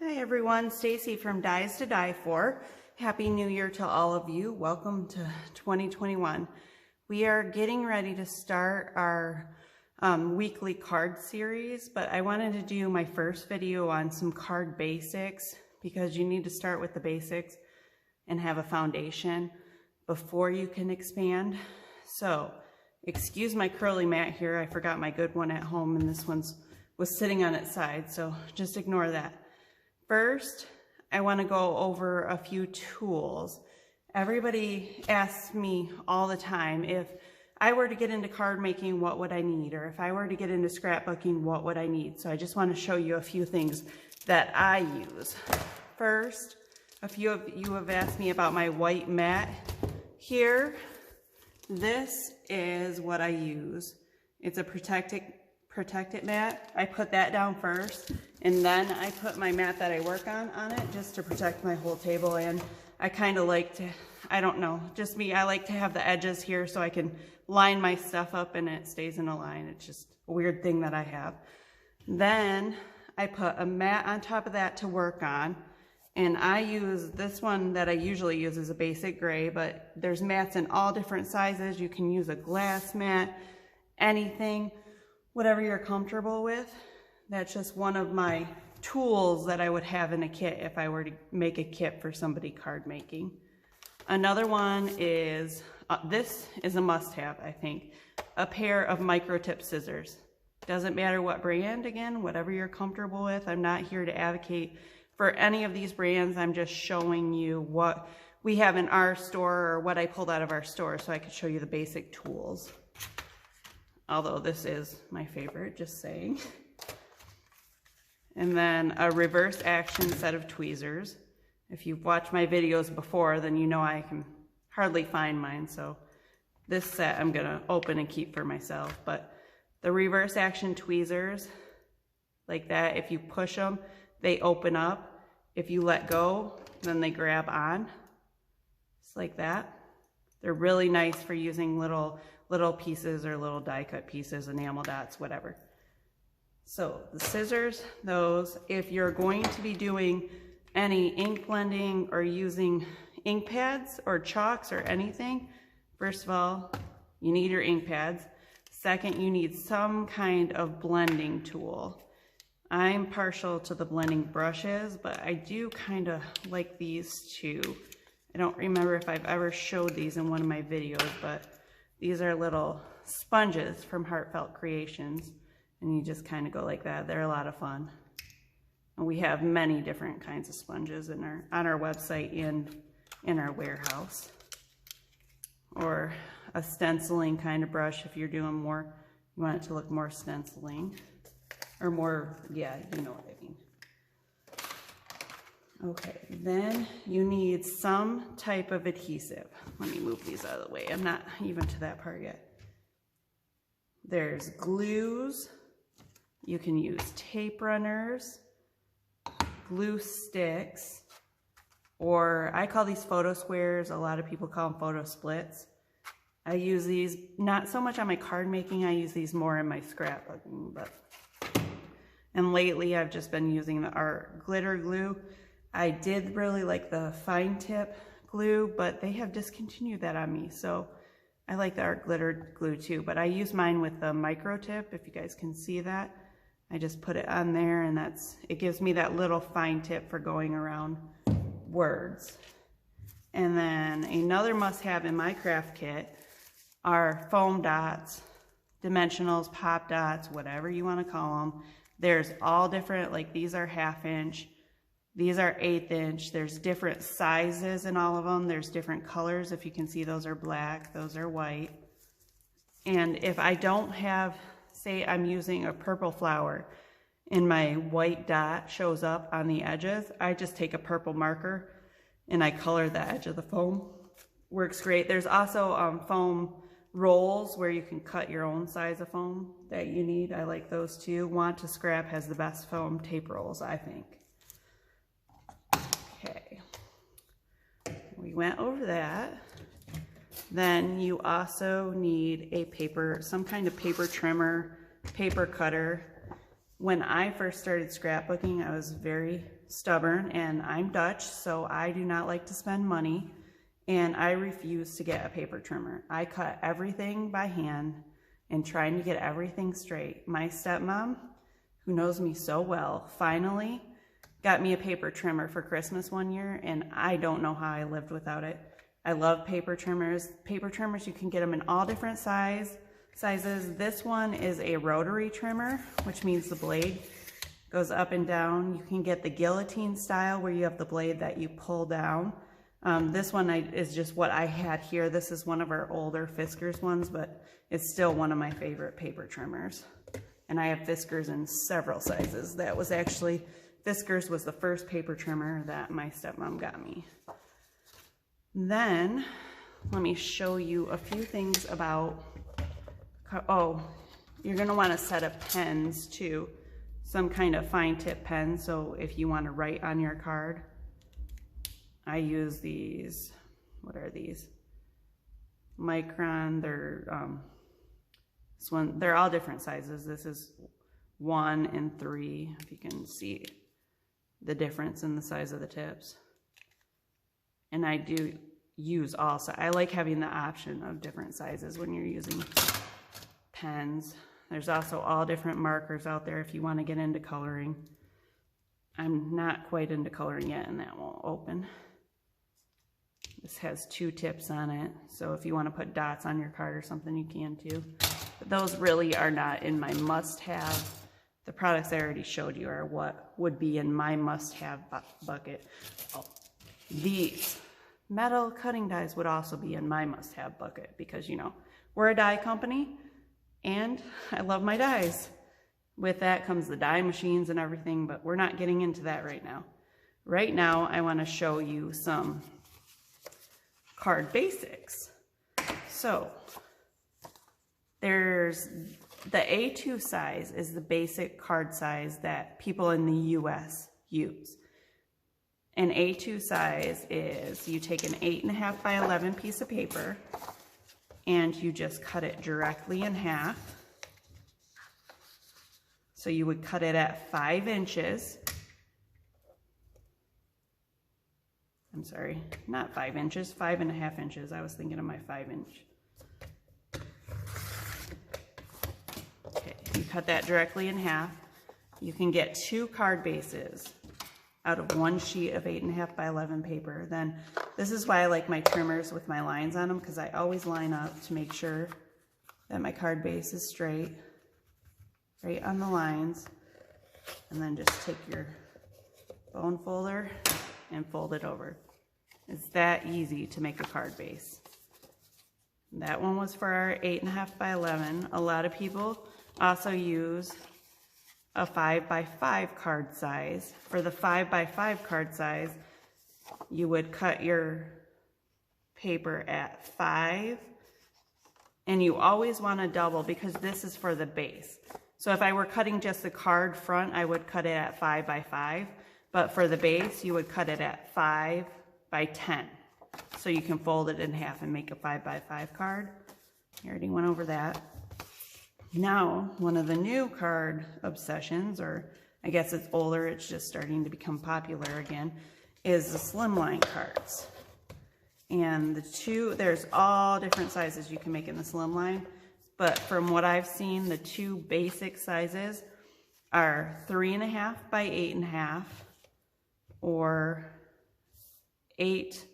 Hi everyone, Stacy from Dies to Die For. Happy New Year to all of you. Welcome to 2021. We are getting ready to start our weekly card series, but I wanted to do my first video on some card basics because you need to start with the basics and have a foundation before you can expand. So, excuse my curly mat here. I forgot my good one at home and this was sitting on its side, so just ignore that. First, I want to go over a few tools. Everybody asks me all the time, if I were to get into card making, what would I need? Or if I were to get into scrapbooking, what would I need? So I just want to show you a few things that I use. First, a few of you have asked me about my white mat here. This is what I use. It's a protected mat. I put that down first, and then I put my mat that I work on it just to protect my whole table. And I kind of like to, I don't know, just me, I like to have the edges here so I can line my stuff up and it stays in a line. It's just a weird thing that I have. Then I put a mat on top of that to work on, and I use this one that I usually use is a basic gray, but there's mats in all different sizes. You can use a glass mat, anything, whatever you're comfortable with. That's just one of my tools that I would have in a kit if I were to make a kit for somebody card making. Another one is, this is a must-have, I think, a pair of micro tip scissors. Doesn't matter what brand, again, whatever you're comfortable with. I'm not here to advocate for any of these brands. I'm just showing you what we have in our store or what I pulled out of our store so I could show you the basic tools. Although this is my favorite, just saying. And then a reverse action set of tweezers. If you've watched my videos before, then you know I can hardly find mine. So this set I'm gonna open and keep for myself. But the reverse action tweezers, like that, if you push them, they open up. If you let go, then they grab on. Just like that. They're really nice for using little pieces or little die cut pieces, enamel dots, whatever. So the scissors, those, if you're going to be doing any ink blending or using ink pads or chalks or anything, first of all, you need your ink pads. Second, you need some kind of blending tool. I'm partial to the blending brushes, but I do kind of like these too. I don't remember if I've ever showed these in one of my videos, but these are little sponges from Heartfelt Creations, and you just kind of go like that. They're a lot of fun. And we have many different kinds of sponges on our website and in our warehouse. Or a stenciling kind of brush if you're doing more, you want it to look more stenciling. Or more, yeah, you know what I mean. Okay, then you need some type of adhesive. Let me move these out of the way. I'm not even to that part yet. There's glues. You can use tape runners, glue sticks, or I call these photo squares. A lot of people call them photo splits. I use these not so much on my card making. I use these more in my scrapbooking. And lately I've just been using the art glitter glue. I did really like the fine tip glue, but they have discontinued that on me. So I like the art glitter glue too, but I use mine with the micro tip, if you guys can see that. I just put it on there and it gives me that little fine tip for going around words. And then another must-have in my craft kit are foam dots, dimensionals, pop dots, whatever you want to call them. There's all different, like these are 1/2 inch. These are 1/8 inch. There's different sizes in all of them. There's different colors. If you can see, those are black, those are white. And if I don't have, say I'm using a purple flower and my white dot shows up on the edges, I just take a purple marker and I color the edge of the foam. Works great. There's also foam rolls where you can cut your own size of foam that you need. I like those too. Want to Scrap has the best foam tape rolls, I think. Okay, we went over that. Then you also need a paper, some kind of paper trimmer, paper cutter. When I first started scrapbooking, I was very stubborn, and I'm Dutch, so I do not like to spend money, and I refuse to get a paper trimmer. I cut everything by hand and trying to get everything straight. My stepmom, who knows me so well, finally got me a paper trimmer for Christmas one year, and I don't know how I lived without it. I love paper trimmers. Paper trimmers, you can get them in all different sizes. This one is a rotary trimmer, which means the blade goes up and down. You can get the guillotine style where you have the blade that you pull down. This one is just what I had here. This is one of our older Fiskars ones, but it's still one of my favorite paper trimmers. And I have Fiskars in several sizes. That was actually, Fiskars was the first paper trimmer that my stepmom got me. Then, let me show you a few things about, oh, you're gonna wanna set up pens too. Some kind of fine tip pen, so if you wanna write on your card. I use these, what are these? Micron, they're all different sizes. This is 1 and 3, if you can see the difference in the size of the tips. And I do use also, I like having the option of different sizes when you're using pens. There's also all different markers out there if you want to get into coloring. I'm not quite into coloring yet, and that won't open. This has 2 tips on it, so if you want to put dots on your card or something, you can too. But those really are not in my must-have. The products I already showed you are what would be in my must-have bucket. Oh, these metal cutting dies would also be in my must-have bucket because, you know, we're a die company, and I love my dies. With that comes the die machines and everything, but we're not getting into that right now. Right now, I want to show you some card basics. So there's the A2 size is the basic card size that people in the US use. An A2 size is you take an 8.5 by 11 piece of paper and you just cut it directly in half. So you would cut it at 5 inches. I'm sorry, not 5 inches, 5.5 inches. I was thinking of my 5-inch. Okay, you cut that directly in half. You can get 2 card bases out of 1 sheet of 8.5 by 11 paper. Then this is why I like my trimmers with my lines on them, because I always line up to make sure that my card base is straight, right on the lines. And then just take your bone folder and fold it over. It's that easy to make a card base. That one was for our 8.5 by 11. A lot of people also use a 5 by 5 card size. For the 5 by 5 card size, you would cut your paper at 5, and you always want to double because this is for the base. So if I were cutting just the card front, I would cut it at 5 by 5. But for the base, you would cut it at 5 by 10. So you can fold it in half and make a 5 by 5 card. I already went over that. Now, one of the new card obsessions, or I guess it's older, it's just starting to become popular again, is the Slimline Cards. And there's all different sizes you can make in the Slimline. But from what I've seen, the 2 basic sizes are 3.5 by 8.5. Or 8,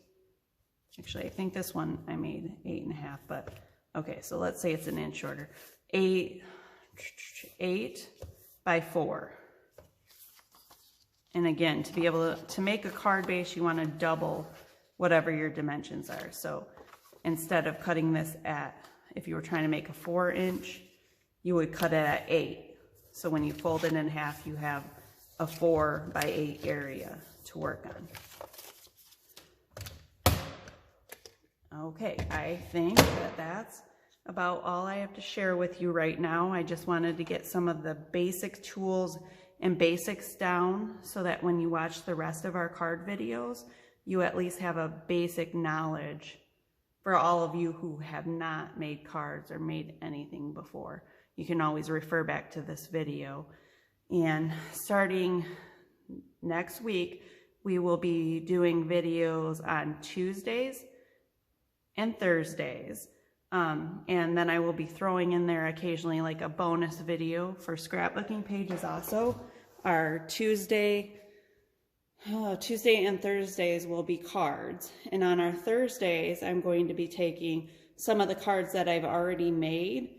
actually I think this one I made 8.5, but okay, so let's say it's an inch shorter. 8 by 4. And again, to be able to make a card base, you want to double whatever your dimensions are. So instead of cutting this at, if you were trying to make a 4-inch, you would cut it at 8. So when you fold it in half, you have a 4 by 8 area to work on. Okay, I think that that's about all I have to share with you right now. I just wanted to get some of the basic tools and basics down so that when you watch the rest of our card videos, you at least have a basic knowledge for all of you who have not made cards or made anything before. You can always refer back to this video And starting next week, we will be doing videos on Tuesdays and Thursdays. And then I will be throwing in there occasionally like a bonus video for scrapbooking pages also. Our Tuesday and Thursdays will be cards. And on our Thursdays, I'm going to be taking some of the cards that I've already made